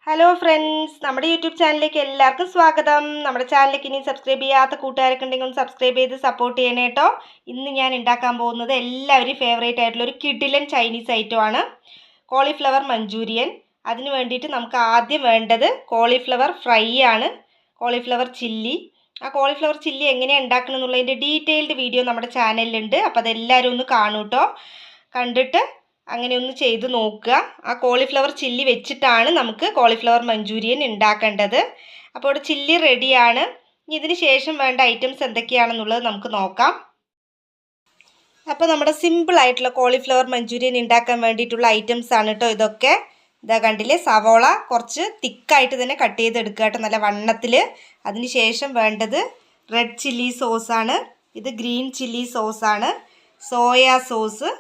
Hello friends, നമ്മുടെ YouTube ചാനലിലേക്ക് എല്ലാവർക്കും സ്വാഗതം. നമ്മുടെ ചാനലിലേക്ക് ഇനി സബ്സ്ക്രൈബ് ചെയ്യാത്ത കൂട്ടുകാരൊക്കെ ഉണ്ടെങ്കിൽ ഒന്ന് സബ്സ്ക്രൈബ് ചെയ്ത് സപ്പോർട്ട് ചെയ്യണേ കേട്ടോ. ഇന്ന് ഞാൻ ഉണ്ടാക്കാൻ പോകുന്നത് എല്ലാവരും ഫേവറേറ്റ് ആയിട്ടുള്ള ഒരു കിടിലൻ ചൈനീസ് ഐറ്റമാണ് കോളിഫ്ലവർ മഞ്ചൂരിയൻ. അതിന് വേണ്ടിയിട്ട് നമുക്ക് ആദ്യം വേണ്ടത് കോളിഫ്ലവർ ഫ്രൈ ആണ്, കോളിഫ്ലവർ ചില്ലി. ആ കോളിഫ്ലവർ ചില്ലി എങ്ങനെയാണ് ഉണ്ടാക്കണം എന്നുള്ളതിൻ്റെ ഡീറ്റെയിൽഡ് വീഡിയോ നമ്മുടെ ചാനലിലുണ്ട്. അപ്പോൾ അതെല്ലാവരും ഒന്ന് കാണൂ കേട്ടോ. കണ്ടിട്ട് അങ്ങനെ ഒന്ന് ചെയ്ത് നോക്കുക. ആ കോളിഫ്ലവർ ചില്ലി വെച്ചിട്ടാണ് നമുക്ക് കോളിഫ്ലവർ മഞ്ചൂരിയൻ ഉണ്ടാക്കേണ്ടത്. അപ്പോൾ ഇവിടെ ചില്ലി റെഡിയാണ്. ഇനി ഇതിന് ശേഷം വേണ്ട ഐറ്റംസ് എന്തൊക്കെയാണെന്നുള്ളത് നമുക്ക് നോക്കാം. അപ്പോൾ നമ്മുടെ സിമ്പിളായിട്ടുള്ള കോളിഫ്ലവർ മഞ്ചൂരിയൻ ഉണ്ടാക്കാൻ വേണ്ടിയിട്ടുള്ള ഐറ്റംസ് ആണ് കേട്ടോ ഇതൊക്കെ. ഇതാ കണ്ടില്ലേ, സവോള കുറച്ച് തിക്കായിട്ട് തന്നെ കട്ട് ചെയ്തെടുക്കുക കേട്ടോ, നല്ല വണ്ണത്തിൽ. അതിന് ശേഷം വേണ്ടത് റെഡ് ചില്ലി സോസാണ്, ഇത് ഗ്രീൻ ചില്ലി സോസാണ്, സോയാ സോസ്,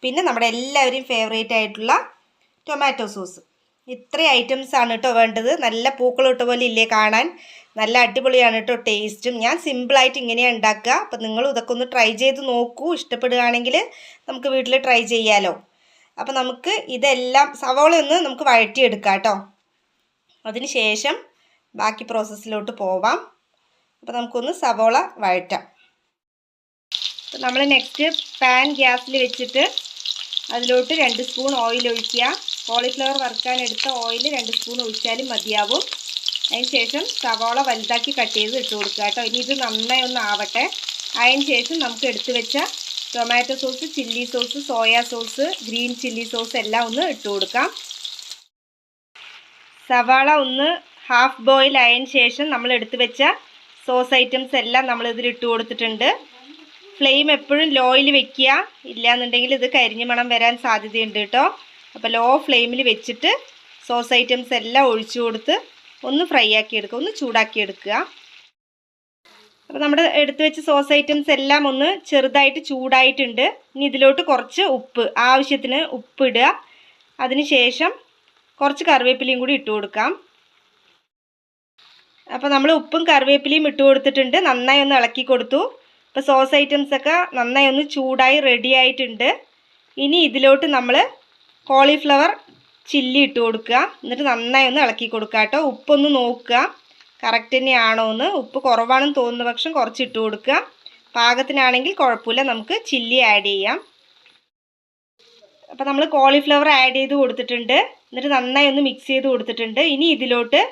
പിന്നെ നമ്മുടെ എല്ലാവരെയും ഫേവറേറ്റ് ആയിട്ടുള്ള ടൊമാറ്റോ സോസ്. ഇത്രയും ഐറ്റംസ് ആണ് കേട്ടോ വേണ്ടത്. നല്ല പൂക്കളിട്ട പോലെ ഇല്ലേ കാണാൻ, നല്ല അടിപൊളിയാണ് കേട്ടോ ടേസ്റ്റും. ഞാൻ സിമ്പിളായിട്ട് ഇങ്ങനെയാണ് ഉണ്ടാക്കുക. അപ്പം നിങ്ങളും ഇതൊക്കെ ഒന്ന് ട്രൈ ചെയ്ത് നോക്കൂ. ഇഷ്ടപ്പെടുകയാണെങ്കിൽ നമുക്ക് വീട്ടിൽ ട്രൈ ചെയ്യാമല്ലോ. അപ്പോൾ നമുക്ക് ഇതെല്ലാം സവോള ഒന്ന് നമുക്ക് വഴറ്റിയെടുക്കാം കേട്ടോ. അതിന് ശേഷം ബാക്കി പ്രോസസ്സിലോട്ട് പോവാം. അപ്പോൾ നമുക്കൊന്ന് സവോള വഴറ്റാം. അപ്പോൾ നമ്മൾ നെക്സ്റ്റ് പാൻ ഗ്യാസിൽ വെച്ചിട്ട് അതിലോട്ട് 2 സ്പൂൺ ഓയിൽ ഒഴിക്കുക. കോളിഫ്ലവർ വറുക്കാനെടുത്ത ഓയിൽ 2 സ്പൂൺ ഒഴിച്ചാലും മതിയാവും. അതിന് ശേഷം സവോള വലുതാക്കി കട്ട് ചെയ്ത് ഇട്ട് കൊടുക്കുക കേട്ടോ. ഇനി ഇത് നന്നായി ഒന്ന് ആവട്ടെ. അതിന് ശേഷം നമുക്ക് എടുത്തു വെച്ച tomato sauce, chilli sauce, soya sauce, green chilli sauce എല്ലാം ഒന്ന് ഇട്ട് കൊടുക്കാം. സവാള ഒന്ന് ഹാഫ് ബോയിൽ ആയതിന് ശേഷം നമ്മൾ എടുത്തു വെച്ച സോസ് ഐറ്റംസ് എല്ലാം നമ്മളിതിൽ ഇട്ട് കൊടുത്തിട്ടുണ്ട്. ഫ്ലെയിം എപ്പോഴും ലോയിൽ വെക്കുക, ഇല്ലയെന്നുണ്ടെങ്കിൽ ഇത് കരിഞ്ഞ് മണം വരാൻ സാധ്യതയുണ്ട് കേട്ടോ. അപ്പോൾ ലോ ഫ്ലെയിമിൽ വെച്ചിട്ട് സോസ് ഐറ്റംസ് എല്ലാം ഒഴിച്ചു കൊടുത്ത് ഒന്ന് ഫ്രൈ ആക്കി എടുക്കുക, ഒന്ന് ചൂടാക്കി എടുക്കുക. അപ്പോൾ നമ്മുടെ എടുത്തു വെച്ച സോസ് ഐറ്റംസ് എല്ലാം ഒന്ന് ചെറുതായിട്ട് ചൂടായിട്ടുണ്ട്. ഇനി ഇതിലോട്ട് കുറച്ച് ഉപ്പ്, ആവശ്യത്തിന് ഉപ്പ് ഇടുക. അതിന് ശേഷം കുറച്ച് കറിവേപ്പിലയും കൂടി ഇട്ട് കൊടുക്കാം. അപ്പോൾ നമ്മൾ ഉപ്പും കറിവേപ്പിലയും ഇട്ട് കൊടുത്തിട്ടുണ്ട്. നന്നായി ഒന്ന് ഇളക്കി കൊടുത്തു. ഇപ്പോൾ സോസ് ഐറ്റംസൊക്കെ നന്നായി ഒന്ന് ചൂടായി റെഡി ആയിട്ടുണ്ട്. ഇനി ഇതിലോട്ട് നമ്മൾ കോളിഫ്ലവർ ചില്ലി ഇട്ട് കൊടുക്കുക. എന്നിട്ട് നന്നായി ഒന്ന് ഇളക്കി കൊടുക്കുക കേട്ടോ. ഉപ്പൊന്ന് നോക്കുക കറക്റ്റ് തന്നെയാണോ എന്ന്. ഉപ്പ് കുറവാണെന്ന് തോന്നുന്ന പക്ഷം കുറച്ച് ഇട്ട് കൊടുക്കുക. പാകത്തിനാണെങ്കിൽ കുഴപ്പമില്ല, നമുക്ക് ചില്ലി ആഡ് ചെയ്യാം. അപ്പോൾ നമ്മൾ കോളിഫ്ലവർ ആഡ് ചെയ്ത് കൊടുത്തിട്ടുണ്ട്. എന്നിട്ട് നന്നായി ഒന്ന് മിക്സ് ചെയ്ത് കൊടുത്തിട്ടുണ്ട്. ഇനി ഇതിലോട്ട്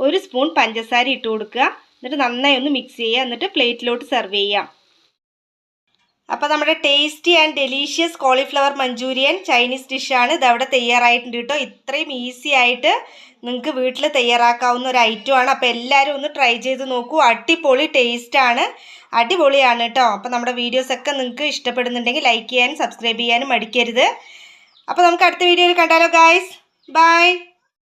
1 സ്പൂൺ പഞ്ചസാര ഇട്ട് കൊടുക്കുക. എന്നിട്ട് നന്നായി ഒന്ന് മിക്സ് ചെയ്യുക. എന്നിട്ട് പ്ലേറ്റിലോട്ട് സെർവ് ചെയ്യാം. അപ്പോൾ നമ്മുടെ tasty and delicious cauliflower manchurian Chinese ഡിഷാണ് ഇതവിടെ തയ്യാറായിട്ടുണ്ട് കേട്ടോ. ഇത്രയും ഈസി ആയിട്ട് നിങ്ങൾക്ക് വീട്ടിൽ തയ്യാറാക്കാവുന്ന ഒരു ഐറ്റമാണ്. അപ്പോൾ എല്ലാവരും ഒന്ന് ട്രൈ ചെയ്ത് നോക്കൂ. അടിപൊളി ടേസ്റ്റാണ്, അടിപൊളിയാണ് കേട്ടോ. അപ്പോൾ നമ്മുടെ വീഡിയോസൊക്കെ നിങ്ങൾക്ക് ഇഷ്ടപ്പെടുന്നുണ്ടെങ്കിൽ ലൈക്ക് ചെയ്യാനും സബ്സ്ക്രൈബ് ചെയ്യാനും മടിക്കരുത്. അപ്പോൾ നമുക്ക് അടുത്ത വീഡിയോയിൽ കണ്ടാലോ ഗായ്സ്. ബൈ.